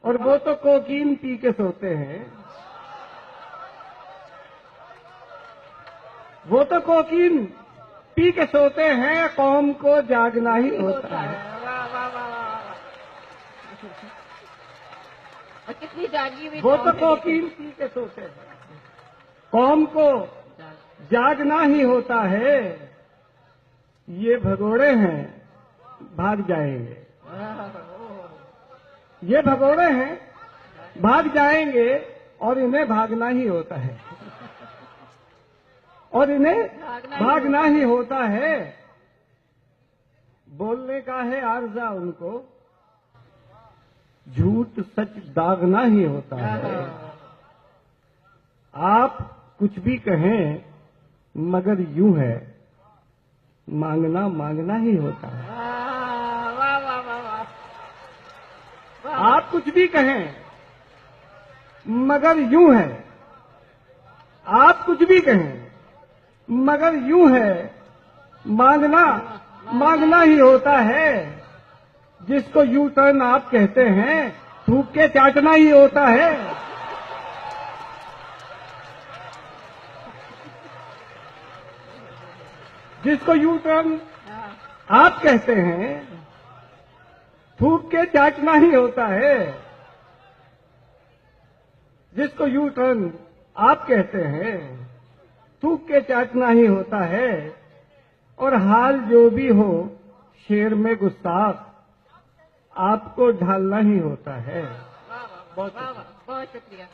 और वो तो कोकीन पी के सोते हैं। वो तो कोकीन पी के सोते हैं, कौम को जागना ही होता है। वाह वाह वाह वाह। और कितनी जागी हुई वो तो कोकीन पी के सोते हैं, कौम को जागना ही होता है। ये भगोड़े हैं, भाग जाएंगे। ये भगोड़े हैं, भाग जाएंगे, और इन्हें भागना ही होता है। और इन्हें भागना ही होता है। बोलने का है आर्जा उनको, झूठ सच दागना ही होता है। आप कुछ भी कहें, मगर यूं है, मांगना मांगना ही होता है। वाह वाह वाह वाह। आप कुछ भी कहें, मगर यूं है। आप कुछ भी कहें, मगर यूं है, मांगना मांगना ही होता है। जिसको यू टर्न आप कहते हैं, थूक के चाटना ही होता है। जिसको यू टर्न आप कहते हैं, थूक के चाटना ही होता है। जिसको यू टर्न आप कहते हैं, थूक के चाटना ही होता है। और हाल जो भी हो, शेर में गुस्ताख आपको ढालना ही होता है। बहुत शुक्रिया।